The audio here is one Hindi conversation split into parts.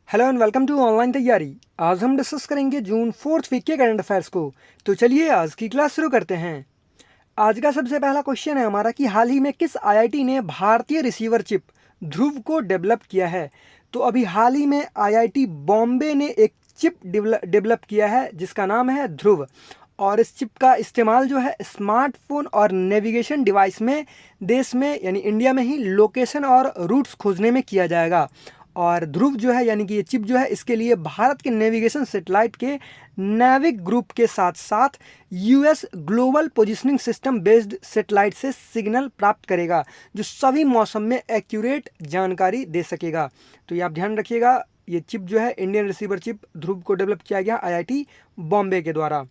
Hello and welcome to online तैयारी। आज हम डिस्कस करेंगे जून 4th वीक के करंट अफेयर्स को। तो चलिए आज की क्लास शुरू करते हैं। आज का सबसे पहला क्वेश्चन है हमारा कि हाल ही में किस आईआईटी ने भारतीय रिसीवर चिप ध्रुव को डेवलप किया है। तो अभी हाल ही में आईआईटी बॉम्बे ने एक चिप डेवलप किया है जिसका नाम है ध्रुव। और इस चिप का इस्तेमाल जो है स्मार्टफोन और नेविगेशन डिवाइस में देश में यानी इंडिया में ही लोकेशन और रूट्स खोजने में किया जाएगा। और ध्रुव जो है यानी कि ये चिप जो है इसके लिए भारत के नेविगेशन सेटेलाइट के नेविक ग्रुप के साथ साथ US global positioning system based satellite से सिग्नल प्राप्त करेगा जो सभी मौसम में एक्यूरेट जानकारी दे सकेगा। तो ये आप ध्यान रखिएगा, ये चिप जो है इंडियन रिसीवर चिप ध्रुव को डेवलप किया गया आईआईटी बॉम्बे के द्वारा।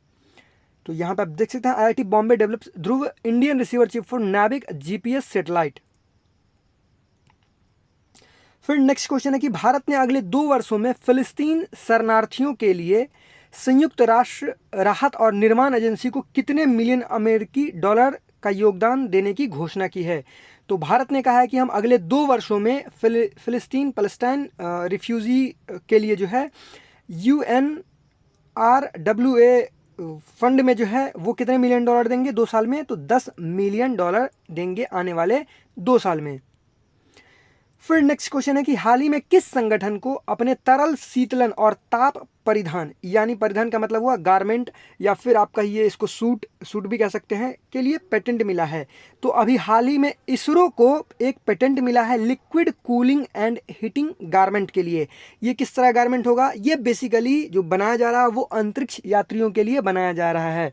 तो यहाँ पे आप देख सकते हैं IIT Bombay develops Dhruv Indian receiver chip for NavIC GPS satellite. फिर नेक्स्ट क्वेश्चन है कि भारत ने अगले 2 वर्षों में फिलिस्तीन शरणार्थियों के लिए संयुक्त राष्ट्र राहत और निर्माण एजेंसी को कितने मिलियन अमेरिकी डॉलर का योगदान देने की घोषणा की है। तो भारत ने कहा है कि हम अगले 2 वर्षों में फिलिस्तीन पैलेस्टाइन रिफ्यूजी के लिए जो है UNRWA फंड में जो है वो कितने मिलियन डॉलर देंगे 2 साल में। तो 10 मिलियन डॉलर देंगे आने वाले 2 साल में। फिर नेक्स्ट क्वेश्चन है कि हाल ही में किस संगठन को अपने तरल शीतलन और ताप परिधान यानी परिधान का मतलब हुआ गारमेंट या फिर आप कहिए इसको सूट भी कह सकते हैं के लिए पेटेंट मिला है। तो अभी हाल ही में इसरो को एक पेटेंट मिला है liquid cooling and heating garment के लिए। ये किस तरह गारमेंट होगा, ये बेसिकली जो बनाया जा रहा है वो अंतरिक्ष यात्रियों के लिए बनाया जा रहा है।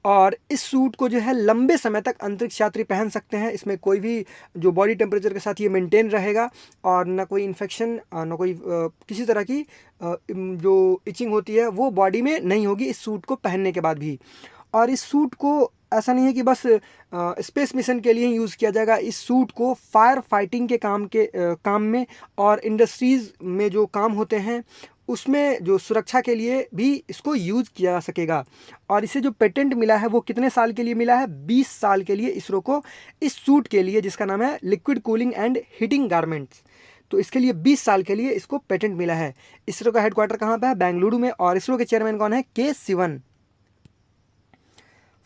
और इस सूट को जो है लंबे समय तक अंतरिक्ष यात्री पहन सकते हैं। इसमें कोई भी जो बॉडी टेम्परेचर के साथ ये मेंटेन रहेगा और ना कोई इन्फेक्शन ना कोई किसी तरह की जो इचिंग होती है वो बॉडी में नहीं होगी इस सूट को पहनने के बाद भी। और इस सूट को ऐसा नहीं है कि बस स्पेस मिशन के लिए ही यूज़ किया जाएगा। इस सूट को फायर फाइटिंग के काम में और इंडस्ट्रीज़ में जो काम होते हैं उसमें जो सुरक्षा के लिए भी इसको यूज़ किया जा सकेगा। और इसे जो पेटेंट मिला है वो कितने साल के लिए मिला है, 20 साल के लिए इसरो को इस सूट के लिए जिसका नाम है liquid cooling and heating garments. तो इसके लिए 20 साल के लिए इसको पेटेंट मिला है। इसरो का हेडक्वार्टर कहाँ पे है, बेंगलुरु में। और इसरो के चेयरमैन कौन है, के सिवन।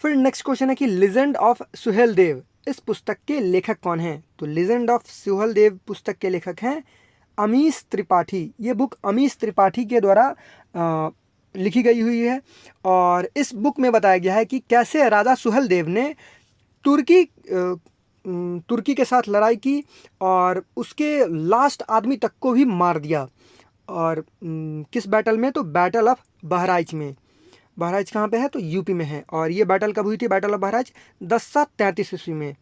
फिर नेक्स्ट क्वेश्चन है कि लीजेंड ऑफ सुहेलदेव इस पुस्तक के लेखक कौन हैं। तो लीजेंड ऑफ सुहेलदेव पुस्तक के लेखक हैं अमीश त्रिपाठी। ये बुक अमीश त्रिपाठी के द्वारा लिखी गई हुई है। और इस बुक में बताया गया है कि कैसे राजा सुहेलदेव ने तुर्की के साथ लड़ाई की और उसके लास्ट आदमी तक को भी मार दिया। और किस बैटल में, तो बैटल ऑफ बहराइच में। बहराइच कहाँ पे है, तो यूपी में है। और ये बैटल कब हुई थी, बैटल ऑफ बहराइच 1033 ईस्वी में।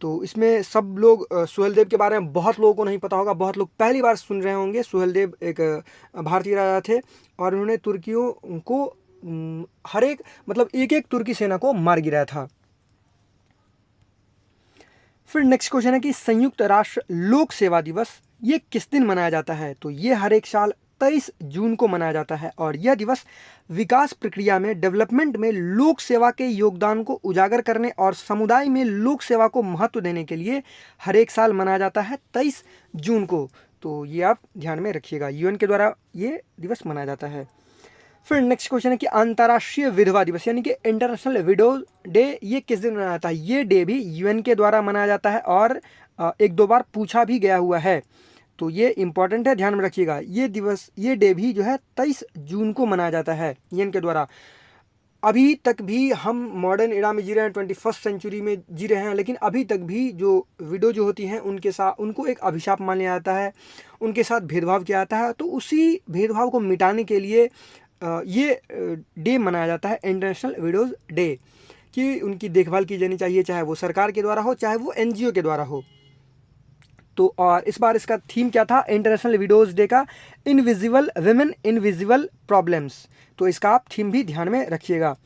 तो इसमें सब लोग सुहेलदेव के बारे में बहुत लोगों को नहीं पता होगा, बहुत लोग पहली बार सुन रहे होंगे। सुहेलदेव एक भारतीय राजा थे और उन्होंने तुर्कियों को हर एक मतलब एक एक तुर्की सेना को मार गिराया था। फिर नेक्स्ट क्वेश्चन है कि संयुक्त राष्ट्र लोक सेवा दिवस ये किस दिन मनाया जाता है। तो ये हर एक साल 23 जून को मनाया जाता है। और यह दिवस विकास प्रक्रिया में डेवलपमेंट में लोक सेवा के योगदान को उजागर करने और समुदाय में लोक सेवा को महत्व देने के लिए हर एक साल मनाया जाता है 23 जून को। तो ये आप ध्यान में रखिएगा, यूएन के द्वारा ये दिवस मनाया जाता है। फिर नेक्स्ट क्वेश्चन है कि अंतर्राष्ट्रीय विधवा दिवस यानी कि इंटरनेशनल विडो डे ये किस दिन मनाया जाता है। ये डे भी यूएन के द्वारा मनाया जाता है और 1-2 बार पूछा भी गया हुआ है। तो ये इंपॉर्टेंट है, ध्यान में रखिएगा। ये डे भी जो है 23 जून को मनाया जाता है यूएन के द्वारा। अभी तक भी हम मॉडर्न एरा में जी रहे हैं, 21st सेंचुरी में जी रहे हैं, लेकिन अभी तक भी जो विडो जो होती हैं उनके साथ उनको एक अभिशाप माना जाता है, उनके साथ भेदभाव किया जाता है। तो उसी भेदभाव को मिटाने के लिए ये डे मनाया जाता है इंटरनेशनल विडोज़ डे, कि उनकी देखभाल की जानी चाहिए, चाहे वो सरकार के द्वारा हो चाहे वो एनजीओ के द्वारा हो। तो और इस बार इसका थीम क्या था इंटरनेशनल विडोज़ डे का, इनविजिबल वुमेन इनविजिबल प्रॉब्लम्स। तो इसका आप थीम भी ध्यान में रखिएगा।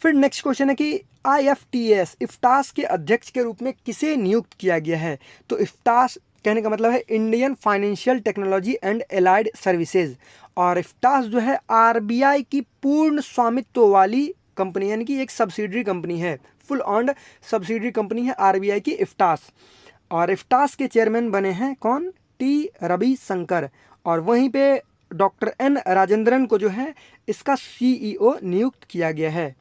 फिर नेक्स्ट क्वेश्चन है कि IFTS इफ्टास के अध्यक्ष के रूप में किसे नियुक्त किया गया है। तो इफ्टास कहने का मतलब है Indian financial technology and allied services. और इफ्टास जो है RBI की पूर्ण स्वामित्व वाली कंपनी यानी कि एक सब्सिडरी कंपनी है, फुल ऑन्ड सब्सिडरी कंपनी है RBI की इफ्टास। और इफ्टास के चेयरमैन बने हैं कौन, T रविशंकर। और वहीं पे डॉक्टर एन राजेंद्रन को जो है इसका सीईओ नियुक्त किया गया है।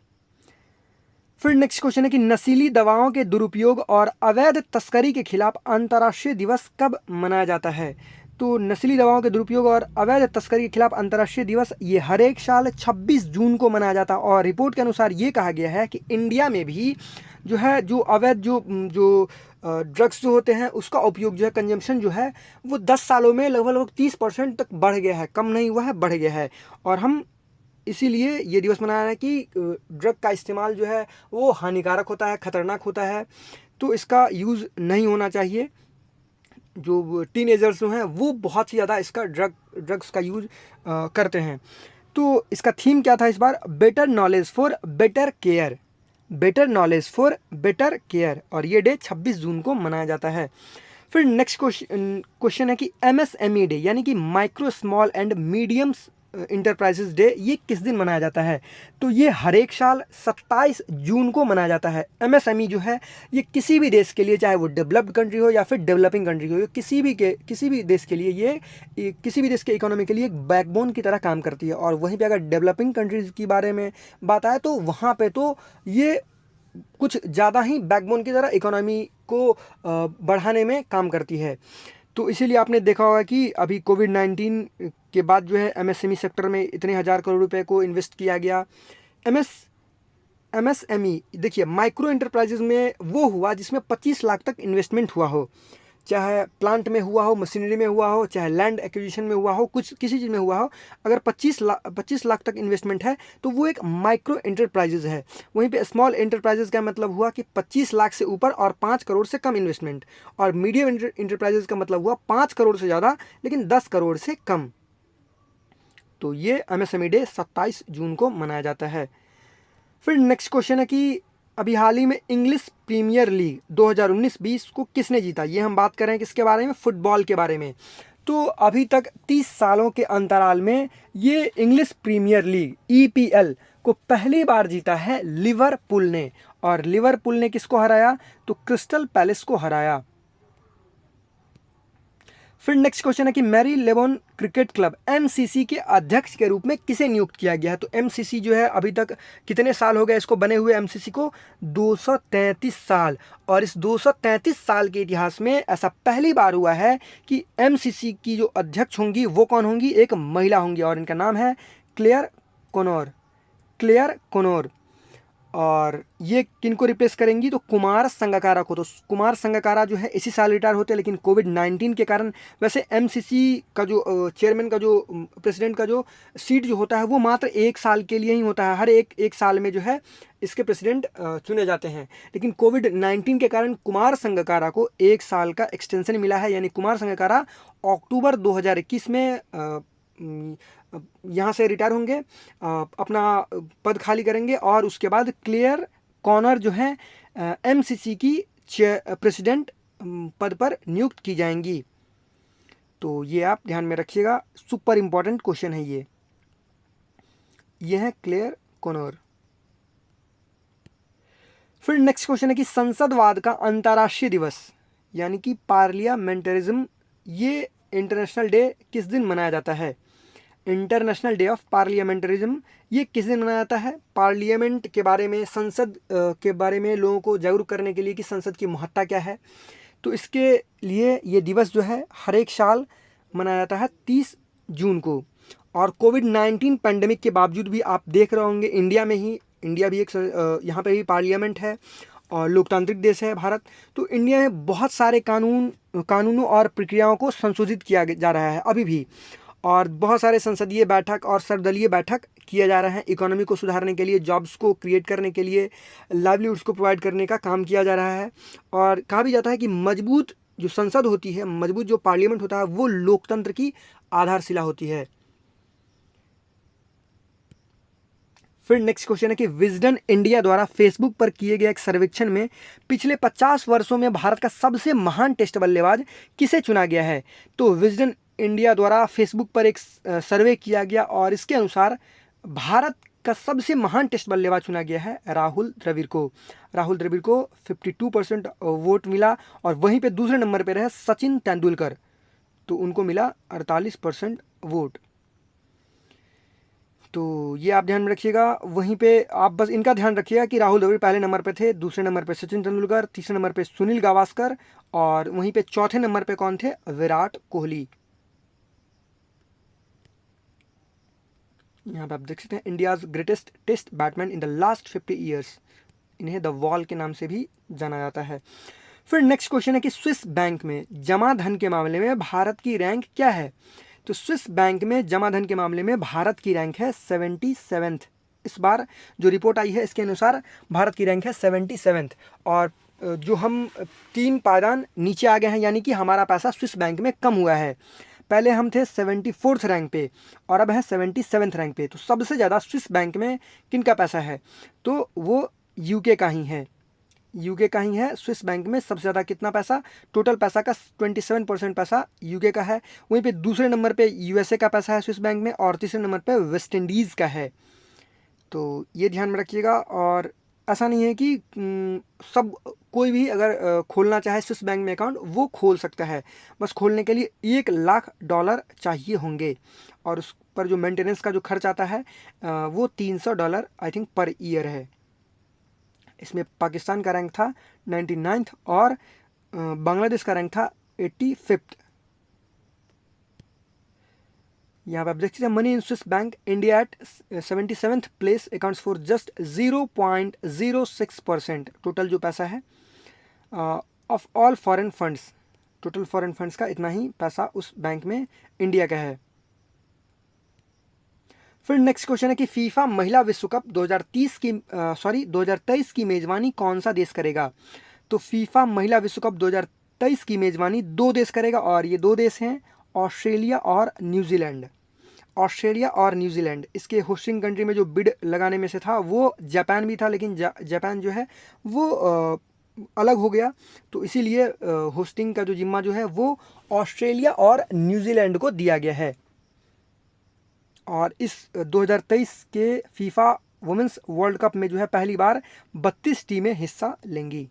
फिर नेक्स्ट क्वेश्चन है कि नशीली दवाओं के दुरुपयोग और अवैध तस्करी के खिलाफ अंतर्राष्ट्रीय दिवस कब मनाया जाता है? तो नशीली दवाओं के दुरुपयोग और अवैध तस्करी के खिलाफ अंतर्राष्ट्रीय दिवस ये हर एक साल 26 जून को मनाया जाता है। और रिपोर्ट के अनुसार ये कहा गया है कि इंडिया में भी जो है जो अवैध जो ड्रग्स जो होते हैं उसका उपयोग जो है, कंजम्पशन जो है वो 10 सालों में लगभग 30% तक बढ़ गया है, कम नहीं हुआ है, बढ़ गया है। और हम इसीलिए ये दिवस मना रहे हैं कि ड्रग का इस्तेमाल जो है वो हानिकारक होता है, ख़तरनाक होता है, तो इसका यूज़ नहीं होना चाहिए। जो टीनेजर्स जो हैं वो बहुत ही ज़्यादा इसका ड्रग्स का यूज़ करते हैं। तो इसका थीम क्या था इस बार? Better knowledge for better care, better knowledge for better care, और ये डे 26 जून को मनाया जाता है। फिर नेक्स्ट क्वेश्चन है कि एमएसएमई डे यानी कि micro small and mediums enterprises day ये किस दिन मनाया जाता है? तो ये हर एक साल 27 जून को मनाया जाता है। एमएसएमई जो है ये किसी भी देश के लिए, चाहे वो डेवलप्ड कंट्री हो या फिर डेवलपिंग कंट्री हो, किसी भी देश के लिए ये किसी भी देश के इकोनॉमी के लिए एक बैकबोन की तरह काम करती है। और वहीं पे अगर डेवलपिंग कंट्रीज़ की बारे में बात आए तो वहाँ पे तो ये कुछ ज़्यादा ही बैकबोन की तरह इकोनॉमी को बढ़ाने में काम करती है। तो इसीलिए आपने देखा होगा कि अभी कोविड-19 के बाद जो है एमएसएमई सेक्टर में इतने हज़ार करोड़ रुपए को इन्वेस्ट किया गया। एमएसएमई देखिए, माइक्रो एंटरप्राइजेज में वो हुआ जिसमें 25 लाख तक इन्वेस्टमेंट हुआ हो, चाहे प्लांट में हुआ हो, मशीनरी में हुआ हो, चाहे लैंड एक्विजिशन में हुआ हो, कुछ किसी चीज़ में हुआ हो। अगर 25 लाख तक इन्वेस्टमेंट है तो वो एक माइक्रो एंटरप्राइजेज है। वहीं पे स्मॉल एंटरप्राइजेज का मतलब हुआ कि 25 लाख से ऊपर और 5 करोड़ से कम इन्वेस्टमेंट। और मीडियम एंटरप्राइजेज का मतलब हुआ 5 करोड़ से ज़्यादा लेकिन 10 करोड़ से कम। तो ये एमएसएमई डे 27 जून को मनाया जाता है। फिर नेक्स्ट क्वेश्चन है कि अभी हाल ही में इंग्लिश प्रीमियर लीग 2019-20 को किसने जीता? ये हम बात कर रहे हैं किसके बारे में? फुटबॉल के बारे में। तो अभी तक 30 सालों के अंतराल में ये इंग्लिश प्रीमियर लीग ईपीएल को पहली बार जीता है लिवरपूल ने। और लिवरपूल ने किसको हराया? तो क्रिस्टल पैलेस को हराया। फिर नेक्स्ट क्वेश्चन है कि मैरी लेबोन क्रिकेट क्लब एमसीसी के अध्यक्ष के रूप में किसे नियुक्त किया गया है? तो एमसीसी जो है अभी तक कितने साल हो गए इसको बने हुए? एमसीसी को 233 साल। और इस 233 साल के इतिहास में ऐसा पहली बार हुआ है कि एमसीसी की जो अध्यक्ष होंगी वो कौन होंगी? एक महिला होंगी और इनका नाम है क्लेयर कोनोर। क्लेयर कोनोर। और ये किनको रिप्लेस करेंगी? तो कुमार संगकारा को। तो कुमार संगकारा जो है इसी साल रिटायर होते हैं, लेकिन कोविड-19 के कारण, वैसे एमसीसी का जो चेयरमैन का जो प्रेसिडेंट का जो सीट जो होता है वो मात्र 1 साल के लिए ही होता है। हर एक साल में जो है इसके प्रेसिडेंट चुने जाते हैं। लेकिन कोविड-19 के कारण कुमार संगकारा को 1 साल का एक्सटेंशन मिला है, यानी कुमार संगकारा अक्टूबर 2021 में यहाँ से रिटायर होंगे, अपना पद खाली करेंगे और उसके बाद क्लेयर कॉनर जो है एमसीसी की प्रेसिडेंट पद पर नियुक्त की जाएंगी। तो ये आप ध्यान में रखिएगा, सुपर इम्पोर्टेंट क्वेश्चन है ये है क्लेयर कॉनर। फिर नेक्स्ट क्वेश्चन है कि संसदवाद का अंतर्राष्ट्रीय दिवस यानी कि पार्लियामेंटरिज्म ये इंटरनेशनल डे किस दिन मनाया जाता है? इंटरनेशनल डे ऑफ पार्लियामेंटरिज्म ये किस दिन मनाया जाता है? पार्लियामेंट के बारे में, संसद के बारे में लोगों को जागरूक करने के लिए कि संसद की महत्ता क्या है। तो इसके लिए ये दिवस जो है हर एक साल मनाया जाता है 30 जून को। और कोविड-19 पैंडेमिक के बावजूद भी आप देख रहे होंगे इंडिया भी एक यहाँ पे भी पार्लियामेंट है और लोकतांत्रिक देश है भारत। तो इंडिया में बहुत सारे कानूनों और प्रक्रियाओं को संशोधित किया जा रहा है अभी भी, और बहुत सारे संसदीय बैठक और सर्वदलीय बैठक किए जा रहे हैं। इकोनॉमी को सुधारने के लिए, जॉब्स को क्रिएट करने के लिए, लाइवलीहुड्स को प्रोवाइड करने का काम किया जा रहा है। और कहा भी जाता है कि मजबूत जो संसद होती है, मजबूत जो पार्लियामेंट होता है वो लोकतंत्र की आधारशिला होती है। फिर नेक्स्ट क्वेश्चन है कि विजडन इंडिया द्वारा फेसबुक पर किए गए एक सर्वेक्षण में पिछले 50 वर्षों में भारत का सबसे महान टेस्ट बल्लेबाज किसे चुना गया है? तो विजडन इंडिया द्वारा फेसबुक पर एक सर्वे किया गया और इसके अनुसार भारत का सबसे महान टेस्ट बल्लेबाज चुना गया है राहुल द्रविड़ को। राहुल द्रविड़ को 52% वोट मिला। और वहीं पे दूसरे नंबर पर है सचिन तेंदुलकर, तो उनको मिला 48% वोट। तो ये आप ध्यान में रखिएगा। वहीं पे आप बस इनका ध्यान रखिएगा कि राहुल द्रविड़ पहले नंबर पे थे, दूसरे नंबर पे सचिन तेंदुलकर, तीसरे नंबर पे सुनील गावस्कर और वहीं पे चौथे नंबर पे कौन थे? विराट कोहली। यहाँ पे आप देख सकते हैं India's greatest test batsman in the last 50 years, इन्हें द वॉल के नाम से भी जाना जाता है। फिर नेक्स्ट क्वेश्चन है कि स्विस बैंक में जमा धन के मामले में भारत की रैंक क्या है? तो स्विस बैंक में जमा धन के मामले में भारत की रैंक है 77th। इस बार जो रिपोर्ट आई है इसके अनुसार भारत की रैंक है 77th। और जो हम 3 पायदान नीचे आ गए हैं, यानी कि हमारा पैसा स्विस बैंक में कम हुआ है। पहले हम थे 74th रैंक पे और अब है 77th रैंक पे। तो सबसे ज़्यादा स्विस बैंक में किन का पैसा है? तो वो यूके का ही है, यूके का ही है। स्विस बैंक में सबसे ज़्यादा कितना पैसा? टोटल पैसा का 27% पैसा यूके का है। वहीं पे दूसरे नंबर पे यूएसए का पैसा है स्विस बैंक में और तीसरे नंबर पे वेस्ट इंडीज़ का है। तो ये ध्यान में रखिएगा। और ऐसा नहीं है कि सब कोई भी अगर खोलना चाहे स्विस बैंक में अकाउंट वो खोल सकता है। बस खोलने के लिए $1,00,000 चाहिए होंगे और उस पर जो मेंटेनेंस का जो खर्च आता है वो $300 आई थिंक पर ईयर है। इसमें पाकिस्तान का रैंक था 99th और बांग्लादेश का रैंक था 85th। यहाँ पे आप देख सकते हैं money in Swiss bank India at 77th place accounts for just 0.06% total जो पैसा है of all foreign funds. Total foreign funds का इतना ही पैसा उस बैंक में इंडिया का है। फिर नेक्स्ट क्वेश्चन है कि फीफा महिला विश्व कप 2023 की मेजबानी कौन सा देश करेगा? तो फीफा महिला विश्व कप 2023 की मेजबानी 2 देश करेगा और ये 2 देश हैं ऑस्ट्रेलिया और न्यूजीलैंड। ऑस्ट्रेलिया और न्यूजीलैंड, इसके होस्टिंग कंट्री में जो बिड लगाने में से था वो जापान भी था, लेकिन जापान जो है वो अलग हो गया। तो इसीलिए होस्टिंग का जो जिम्मा जो है वो ऑस्ट्रेलिया और न्यूजीलैंड को दिया गया है। और इस 2023 के फीफा वुमेंस वर्ल्ड कप में जो है पहली बार 32 टीमें हिस्सा लेंगी।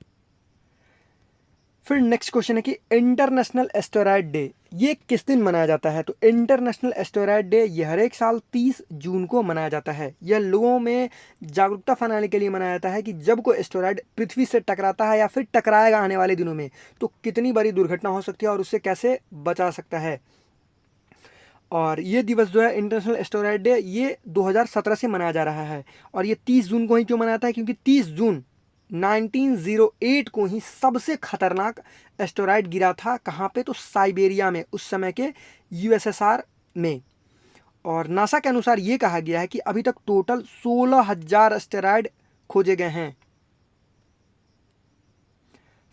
फिर नेक्स्ट क्वेश्चन है कि इंटरनेशनल एस्टेरॉयड डे ये किस दिन मनाया जाता है? तो इंटरनेशनल एस्टेरॉयड डे ये हर एक साल 30 जून को मनाया जाता है। यह लोगों में जागरूकता फैलाने के लिए मनाया जाता है कि जब कोई एस्टेरॉयड पृथ्वी से टकराता है या फिर टकराएगा आने वाले दिनों में तो कितनी बड़ी दुर्घटना हो सकती है और उससे कैसे बचा सकता है। और ये दिवस जो है इंटरनेशनल एस्टेरॉयड डे ये 2017 से मनाया जा रहा है। और ये 30 जून को ही क्यों मनाता है? क्योंकि 30 जून 1908 को ही सबसे खतरनाक एस्टेरॉयड गिरा था। कहाँ पे? तो साइबेरिया में, उस समय के यूएसएसआर में। और नासा के अनुसार ये कहा गया है कि अभी तक टोटल 16,000 एस्टेरॉयड खोजे गए हैं।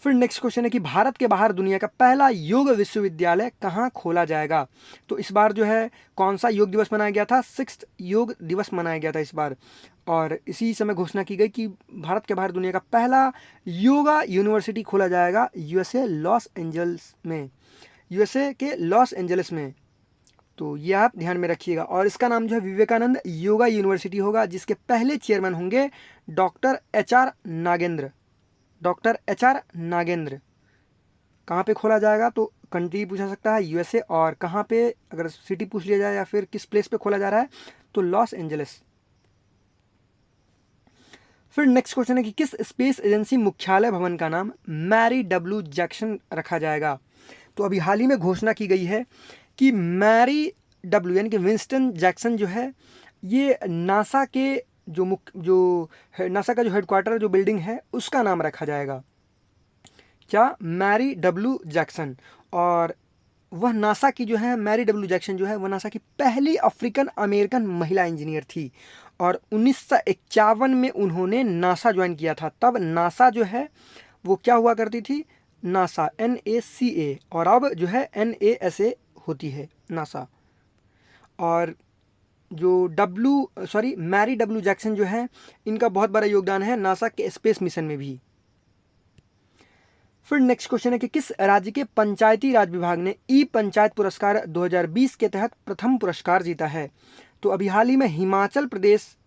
फिर नेक्स्ट क्वेश्चन है कि भारत के बाहर दुनिया का पहला योग विश्वविद्यालय कहाँ खोला जाएगा? तो इस बार जो है कौन सा योग दिवस मनाया गया था? 6th योग दिवस मनाया गया था इस बार। और इसी समय घोषणा की गई कि भारत के बाहर दुनिया का पहला योगा यूनिवर्सिटी खोला जाएगा यूएसए लॉस एंजल्स में, यूएसए के लॉस एंजल्स में। तो ये आप ध्यान में रखिएगा। और इसका नाम जो है विवेकानंद योगा यूनिवर्सिटी होगा, जिसके पहले चेयरमैन होंगे डॉक्टर एच आर नागेंद्र। कहाँ पे खोला जाएगा? तो कंट्री पूछा सकता है यूएसए, और कहाँ पे अगर सिटी पूछ लिया जाए या फिर किस प्लेस पे खोला जा रहा है तो लॉस एंजलिस। फिर नेक्स्ट क्वेश्चन है कि किस स्पेस एजेंसी मुख्यालय भवन का नाम मैरी डब्ल्यू जैक्सन रखा जाएगा? तो अभी हाल ही में घोषणा की गई है कि मैरी डब्ल्यू यानी कि विंस्टन जैक्सन जो है ये नासा के नासा का जो हेडक्वार्टर जो बिल्डिंग है उसका नाम रखा जाएगा। क्या? Mary W Jackson. और वह नासा की जो है मैरी डब्ल्यू जैक्सन जो है वह नासा की पहली अफ्रीकन अमेरिकन महिला इंजीनियर थी। और 1951 में उन्होंने नासा ज्वाइन किया था। तब नासा जो है वो क्या हुआ करती थी? नासा NASA, और अब जो है NASA होती है नासा। और जो मैरी डब्ल्यू जैक्सन जो है इनका बहुत बड़ा योगदान है नासा के स्पेस मिशन में भी। फिर नेक्स्ट क्वेश्चन है कि किस राज्य के पंचायती राज विभाग ने ई पंचायत पुरस्कार 2020 के तहत प्रथम पुरस्कार जीता है? तो अभी हाल ही में हिमाचल प्रदेश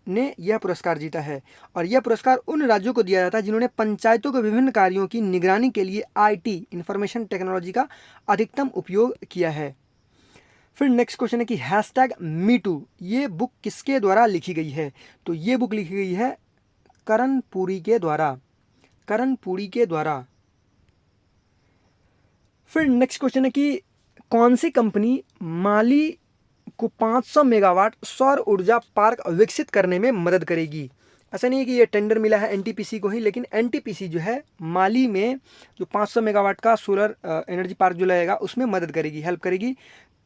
ने यह पुरस्कार जीता है। और यह पुरस्कार उन राज्यों को दिया जाता है जिन्होंने पंचायतों के विभिन्न कार्यों की निगरानी के लिए IT इंफॉर्मेशन टेक्नोलॉजी का अधिकतम उपयोग किया है। फिर नेक्स्ट क्वेश्चन है कि हैशटैग मी टू ये बुक किसके द्वारा लिखी गई है? तो ये बुक लिखी गई है करण पुरी के द्वारा, करण पुरी के द्वारा। फिर नेक्स्ट क्वेश्चन है कि कौन सी कंपनी माली को 500 मेगावाट सौर ऊर्जा पार्क विकसित करने में मदद करेगी? ऐसा नहीं है कि ये टेंडर मिला है एनटीपीसी को ही, लेकिन एनटीपीसी जो है माली में जो 500 मेगावाट का सोलर एनर्जी पार्क जो लगेगा उसमें मदद करेगी, हेल्प करेगी।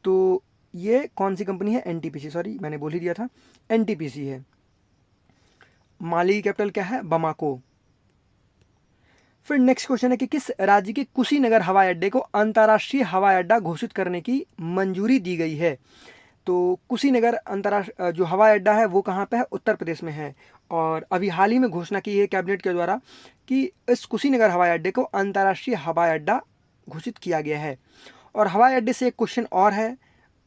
तो ये कौन सी कंपनी है? एनटीपीसी, सॉरी मैंने बोल ही दिया था, एनटीपीसी है। माली की कैपिटल क्या है? बमाको। फिर नेक्स्ट क्वेश्चन है कि किस राज्य के कुशीनगर हवाई अड्डे को अंतर्राष्ट्रीय हवाई अड्डा घोषित करने की मंजूरी दी गई है? तो कुशीनगर अंतर्राष्ट्रीय जो हवाई अड्डा है वो कहाँ पे है? उत्तर प्रदेश में है। और अभी हाल ही में घोषणा की है कैबिनेट के द्वारा कि इस कुशीनगर हवाई अड्डे को अंतर्राष्ट्रीय हवाई अड्डा घोषित किया गया है। और हवाई अड्डे से एक क्वेश्चन और है,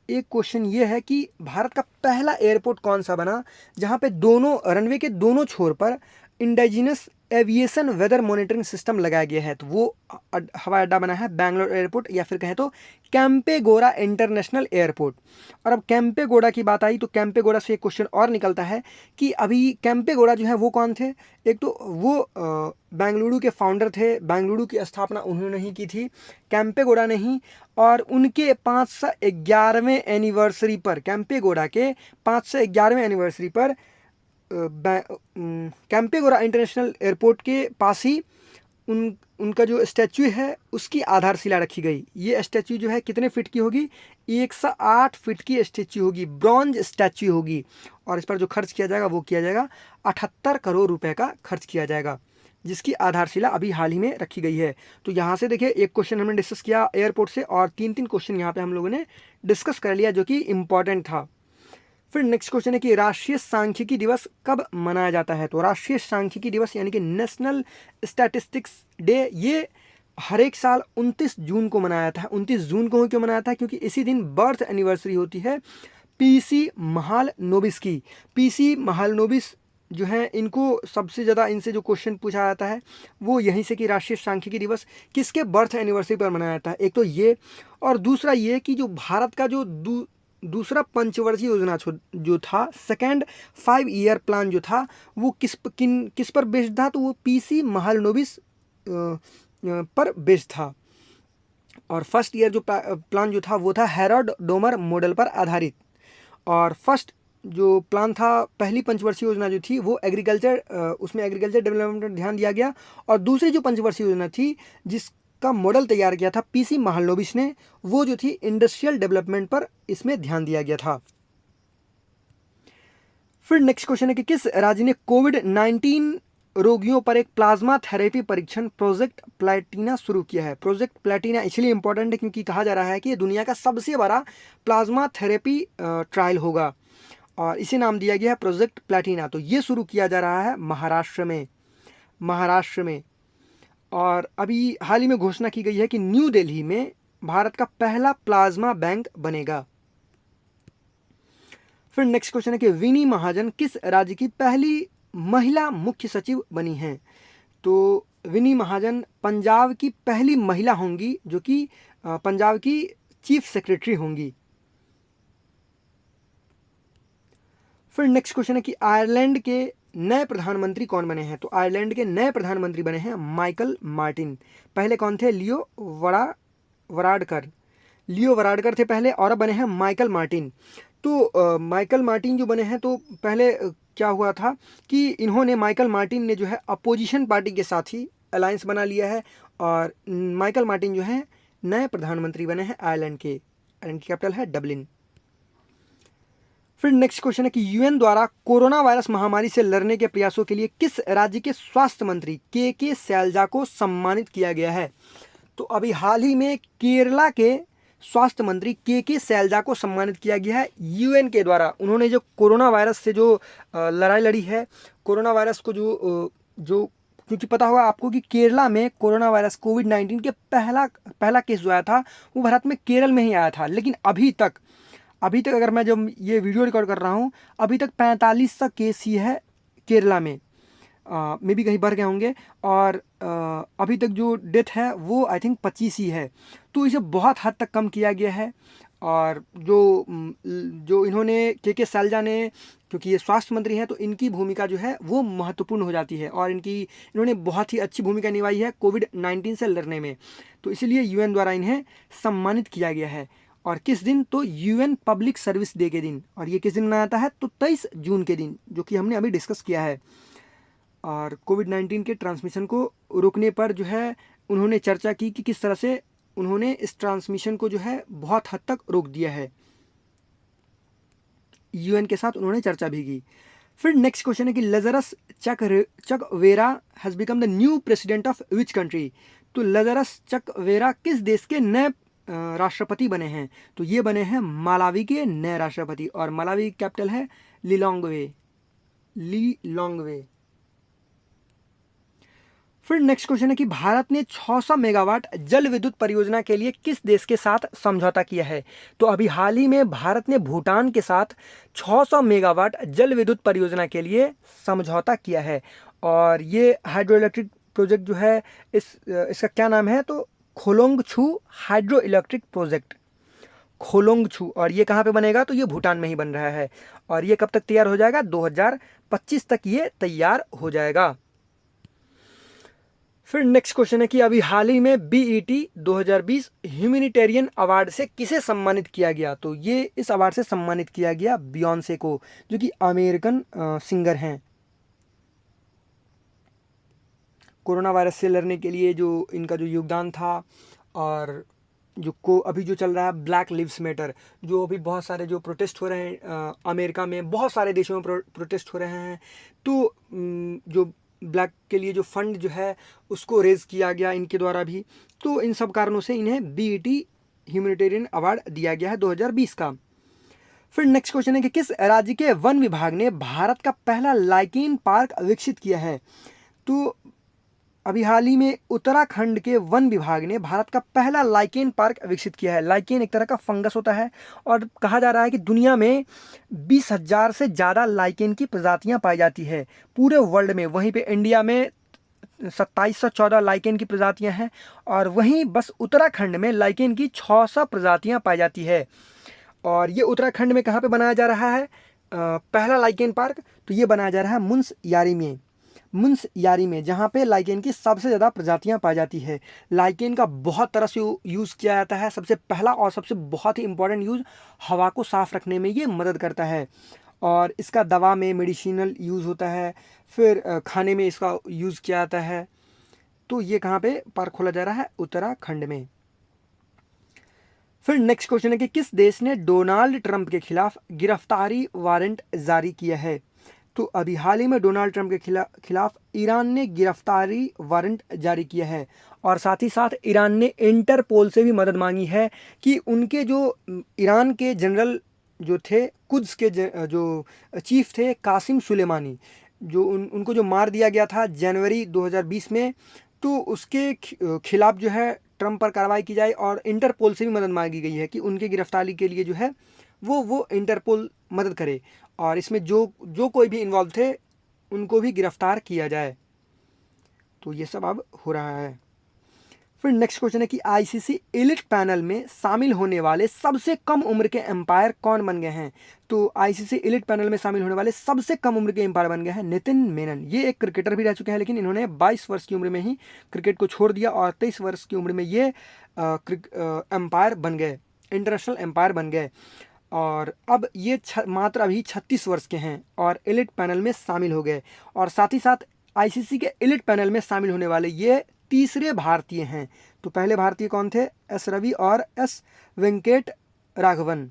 एक क्वेश्चन ये है कि भारत का पहला एयरपोर्ट कौन सा बना जहाँ पे दोनों रनवे के दोनों छोर पर indigenous aviation weather monitoring system लगाया गया है? तो वो हवाई अड्डा बना है बैंगलोर एयरपोर्ट, या फिर कहें तो कैंपेगोड़ा इंटरनेशनल एयरपोर्ट। और अब कैंपेगोड़ा की बात आई तो कैंपेगोड़ा से एक क्वेश्चन और निकलता है कि अभी कैंपेगोड़ा जो है वो कौन थे? एक तो वो बेंगलुरु के फाउंडर थे, बेंगलुरु की स्थापना उन्होंने ही की थी, कैंपेगोड़ा ने ही। और उनके 511वें एनिवर्सरी पर, कैंपेगोड़ा के 511वें एनिवर्सरी पर कैंपेगोड़ा इंटरनेशनल एयरपोर्ट के पास ही उनका जो स्टैचू है उसकी आधारशिला रखी गई। ये स्टैचू जो है कितने फीट की होगी? 108 फीट की स्टैचू होगी, ब्रॉन्ज स्टैचू होगी। और इस पर जो खर्च किया जाएगा वो किया जाएगा 78 करोड़ रुपए का खर्च किया जाएगा, जिसकी आधारशिला अभी हाल ही में रखी गई है। तो यहाँ से देखिए एक क्वेश्चन हमने डिस्कस किया एयरपोर्ट से, और तीन क्वेश्चन यहाँ पे हम लोगों ने डिस्कस कर लिया जो कि इम्पॉर्टेंट था। फिर नेक्स्ट क्वेश्चन है कि राष्ट्रीय सांख्यिकी दिवस कब मनाया जाता है? तो राष्ट्रीय सांख्यिकी दिवस यानी कि नेशनल स्टैटिस्टिक्स डे, ये हर एक साल 29 जून को मनाया जाता है। 29 जून को क्यों मनाया था? क्योंकि इसी दिन बर्थ एनिवर्सरी होती है पीसी महालनोबिस की। पीसी महालनोबिस जो है, इनको सबसे ज़्यादा इनसे जो क्वेश्चन पूछा जाता है वो यहीं से कि राष्ट्रीय सांख्यिकी दिवस किसके बर्थ एनिवर्सरी पर मनाया जाता है। एक तो ये, और दूसरा ये कि जो भारत का जो दूसरा पंचवर्षीय योजना जो था, सेकेंड 5 ईयर प्लान जो था, वो किस पर बेस्ड था? तो वो पीसी महालनोबिस पर बेस्ड था। और फर्स्ट ईयर जो प्लान जो था वो था हेरोड डोमर मॉडल पर आधारित। और फर्स्ट जो प्लान था, पहली पंचवर्षीय योजना जो थी वो एग्रीकल्चर, उसमें एग्रीकल्चर डेवलपमेंट पर ध्यान दिया गया। और दूसरी जो पंचवर्षीय योजना थी जिसका मॉडल तैयार किया था पीसी महालनोबिस ने, वो जो थी इंडस्ट्रियल डेवलपमेंट पर इसमें ध्यान दिया गया था। फिर नेक्स्ट क्वेश्चन है कि किस राज्य ने कोविड-19 रोगियों पर एक प्लाज्मा थेरेपी परीक्षण प्रोजेक्ट प्लैटिना शुरू किया है? प्रोजेक्ट प्लैटिना इसलिए इंपॉर्टेंट है क्योंकि कहा जा रहा है कि ये दुनिया का सबसे बड़ा प्लाज्मा थेरेपी ट्रायल होगा, और इसे नाम दिया गया है प्रोजेक्ट प्लैटिना। तो ये शुरू किया जा रहा है महाराष्ट्र में, महाराष्ट्र में। और अभी हाल ही में घोषणा की गई है कि न्यू दिल्ली में भारत का पहला प्लाज्मा बैंक बनेगा। फिर नेक्स्ट क्वेश्चन है कि विनी महाजन किस राज्य की पहली महिला मुख्य सचिव बनी हैं? तो विनी महाजन पंजाब की पहली महिला होंगी जो कि पंजाब की चीफ सेक्रेटरी होंगी। फिर नेक्स्ट क्वेश्चन है कि आयरलैंड के नए प्रधानमंत्री कौन बने हैं? तो आयरलैंड के नए प्रधानमंत्री बने हैं माइकल मार्टिन। पहले कौन थे? लियो वराडकर, लियो वराडकर थे पहले, और अब बने हैं माइकल मार्टिन। तो माइकल मार्टिन जो बने हैं, तो पहले क्या हुआ था कि इन्होंने, माइकल मार्टिन ने जो है अपोजिशन पार्टी के साथ ही अलायंस बना लिया है, और माइकल मार्टिन जो है नए प्रधानमंत्री बने हैं आयरलैंड के। आयरलैंड की कैपिटल है डबलिन। फिर नेक्स्ट क्वेश्चन है कि यूएन द्वारा कोरोना वायरस महामारी से लड़ने के प्रयासों के लिए किस राज्य के स्वास्थ्य मंत्री के शैलजा को सम्मानित किया गया है? तो अभी हाल ही में केरला के स्वास्थ्य मंत्री के शैलजा को सम्मानित किया गया है यूएन के द्वारा। उन्होंने जो कोरोना वायरस से जो लड़ाई लड़ी है, कोरोना वायरस को जो क्योंकि पता होगा आपको कि केरला में कोरोना वायरस कोविड-19 के पहला केस जो आया था वो भारत में केरल में ही आया था। लेकिन अभी तक अगर मैं जब ये वीडियो रिकॉर्ड कर रहा हूँ, अभी तक 45 तक केस ही है केरला में, मे भी कहीं बढ़ गए होंगे। और अभी तक जो डेथ है वो आई थिंक 25 ही है। तो इसे बहुत हद तक कम किया गया है। और जो इन्होंने के सैलजा ने, क्योंकि ये स्वास्थ्य मंत्री हैं तो इनकी भूमिका जो है वो महत्वपूर्ण हो जाती है और इन्होंने बहुत ही अच्छी भूमिका निभाई है कोविड-19 से लड़ने में, तो इसीलिए यूएन द्वारा इन्हें सम्मानित किया गया है। और किस दिन? तो यूएन पब्लिक सर्विस डे के दिन। और ये किस दिन मनाया जाता है? तो 23 जून के दिन, जो कि हमने अभी डिस्कस किया है। और कोविड-19 के ट्रांसमिशन को रोकने पर जो है उन्होंने चर्चा की कि किस तरह से उन्होंने इस ट्रांसमिशन को जो है बहुत हद तक रोक दिया है। यूएन के साथ उन्होंने चर्चा भी की। फिर नेक्स्ट क्वेश्चन है कि Lazarus Chakwera has become the new president of which country? तो लज़रस चकवेरा किस देश के नए राष्ट्रपति बने हैं? तो ये बने हैं मालावी के नए राष्ट्रपति, और मालावी की कैपिटल है लिलोंगवे। फिर नेक्स्ट क्वेश्चन है कि भारत ने 600 मेगावाट जल विद्युत परियोजना के लिए किस देश के साथ समझौता किया है? तो अभी हाल ही में भारत ने भूटान के साथ 600 मेगावाट जल विद्युत परियोजना के लिए समझौता किया है। और ये हाइड्रो इलेक्ट्रिक प्रोजेक्ट जो है इसका क्या नाम है? तो Kholongchhu hydro electric project, Kholongchhu. और ये कहाँ पे बनेगा? तो ये भूटान में ही बन रहा है। और ये कब तक तैयार हो जाएगा? 2025 तक ये तैयार हो जाएगा। फिर नेक्स्ट क्वेश्चन है कि अभी हाल ही में बीईटी 2020 ह्यूमैनिटेरियन अवार्ड से किसे सम्मानित किया गया? तो ये इस अवार्ड से सम्मानित किया गया बियॉन्से को, जो कि अमेरिकन सिंगर हैं। कोरोना वायरस से लड़ने के लिए जो इनका जो योगदान था, और अभी जो चल रहा है ब्लैक लिव्स मैटर, जो अभी बहुत सारे जो प्रोटेस्ट हो रहे हैं अमेरिका में, बहुत सारे देशों में प्रोटेस्ट हो रहे हैं, तो जो ब्लैक के लिए जो फंड जो है उसको रेज किया गया इनके द्वारा भी। तो इन सब कारणों से इन्हें बीईटी ह्यूमैनिटेरियन अवार्ड दिया गया है 2020 का। फिर नेक्स्ट क्वेश्चन है कि किस राज्य के वन विभाग ने भारत का पहला लाइकेन पार्क विकसित किया है? तो अभी हाल ही में उत्तराखंड के वन विभाग ने भारत का पहला लाइकेन पार्क विकसित किया है। लाइकेन एक तरह का फंगस होता है, और कहा जा रहा है कि दुनिया में 20,000 से ज़्यादा लाइकेन की प्रजातियां पाई जाती है पूरे वर्ल्ड में। वहीं पे इंडिया में 2714 लाइकेन की प्रजातियां हैं, और वहीं बस उत्तराखंड में लाइकेन की 600 प्रजातियां पाई जाती है। और ये उत्तराखंड में कहाँ पे बनाया जा रहा है पहला लाइकेन पार्क? तो ये बनाया जा रहा है मुंस्यारी में, जहाँ पे लाइकेन की सबसे ज़्यादा प्रजातियाँ पाई जाती है। लाइकेन का बहुत तरह से यूज़ किया जाता है। सबसे पहला और सबसे बहुत ही इम्पोर्टेंट यूज़ हवा को साफ़ रखने में ये मदद करता है, और इसका दवा में मेडिसिनल यूज़ होता है। फिर खाने में इसका यूज़ किया जाता है। तो ये कहाँ पे पार्क खोला जा रहा है? उत्तराखंड में। फिर नेक्स्ट क्वेश्चन है कि किस देश ने डोनाल्ड ट्रंप के खिलाफ गिरफ्तारी वारंट जारी किया है? तो अभी हाल ही में डोनाल्ड ट्रंप के खिलाफ ईरान ने गिरफ्तारी वारंट जारी किया है, और साथ ही साथ ईरान ने इंटरपोल से भी मदद मांगी है कि उनके जो ईरान के जनरल जो थे, कुद्स के जो चीफ थे कासिम सुलेमानी, जो उनको जो मार दिया गया था जनवरी 2020 में, तो उसके खिलाफ जो है ट्रंप पर कार्रवाई की जाए। और इंटरपोल से भी मदद मांगी गई है कि उनके गिरफ्तारी के लिए जो है वो इंटरपोल मदद करे, और इसमें जो कोई भी इन्वॉल्व थे उनको भी गिरफ्तार किया जाए। तो ये सब अब हो रहा है। फिर नेक्स्ट क्वेश्चन है कि आईसीसी एलिट पैनल में शामिल होने वाले सबसे कम उम्र के एम्पायर कौन बन गए हैं? तो आईसीसी एलिट पैनल में शामिल होने वाले सबसे कम उम्र के एम्पायर बन गए हैं नितिन मेनन। ये एक क्रिकेटर भी रह चुके हैं, लेकिन इन्होंने 22 वर्ष की उम्र में ही क्रिकेट को छोड़ दिया, और 23 वर्ष की उम्र में ये एम्पायर बन गए, इंटरनेशनल एम्पायर बन गए। और अब ये मात्र अभी 36 वर्ष के हैं और एलिट पैनल में शामिल हो गए। और साथ ही साथ आईसीसी के एलिट पैनल में शामिल होने वाले ये तीसरे भारतीय हैं। तो पहले भारतीय कौन थे? एस रवि और एस वेंकट राघवन।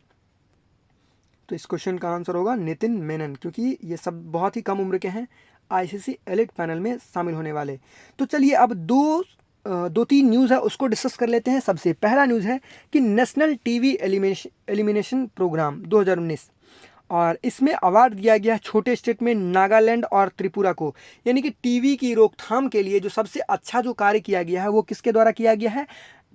तो इस क्वेश्चन का आंसर होगा नितिन मेनन, क्योंकि ये सब बहुत ही कम उम्र के हैं आईसीसी एलिट पैनल में शामिल होने वाले। तो चलिए अब दो तीन न्यूज़ है उसको डिस्कस कर लेते हैं। सबसे पहला न्यूज़ है कि नेशनल टीवी एलिमिनेशन प्रोग्राम 2019, और इसमें अवार्ड दिया गया है छोटे स्टेट में नागालैंड और त्रिपुरा को। यानी कि टीवी की रोकथाम के लिए जो सबसे अच्छा जो कार्य किया गया है वो किसके द्वारा किया गया है?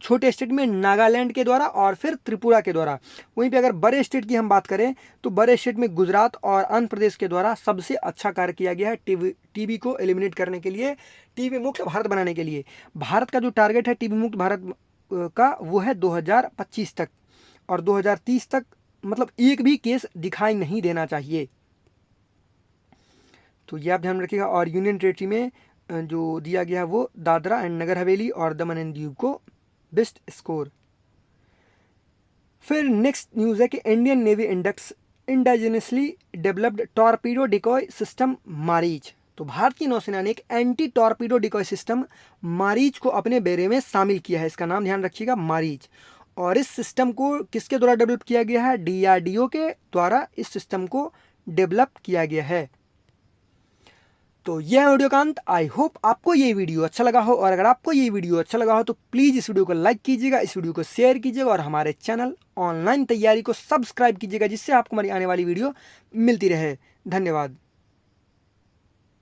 छोटे स्टेट में नागालैंड के द्वारा और फिर त्रिपुरा के द्वारा। वहीं पे अगर बड़े स्टेट की हम बात करें तो बड़े स्टेट में गुजरात और आंध्र प्रदेश के द्वारा सबसे अच्छा कार्य किया गया है टीबी को एलिमिनेट करने के लिए, टीबी मुक्त भारत बनाने के लिए। भारत का जो टारगेट है टीबी मुक्त भारत का वो है 2025 तक, और 2030 तक मतलब एक भी केस दिखाई नहीं देना चाहिए। तो ये आप ध्यान रखिएगा। और यूनियन टेरिटरी में जो दिया गया है वो दादरा एंड नगर हवेली और दमन एंड दीव को बेस्ट स्कोर। फिर नेक्स्ट न्यूज़ है कि Indian navy inducts indigenously developed torpedo decoy system Maareech. तो भारतीय नौसेना ने एक anti torpedo decoy system Maareech को अपने बेड़े में शामिल किया है। इसका नाम ध्यान रखिएगा, मारीच। और इस सिस्टम को किसके द्वारा डेवलप किया गया है? डीआरडीओ के द्वारा इस सिस्टम को डेवलप किया गया है। तो यह वीडियो का अंत। आई होप आपको ये वीडियो अच्छा लगा हो, और अगर आपको ये वीडियो अच्छा लगा हो तो प्लीज़ इस वीडियो को लाइक कीजिएगा, इस वीडियो को शेयर कीजिएगा और हमारे चैनल ऑनलाइन तैयारी को सब्सक्राइब कीजिएगा, जिससे आपको हमारी आने वाली वीडियो मिलती रहे। धन्यवाद।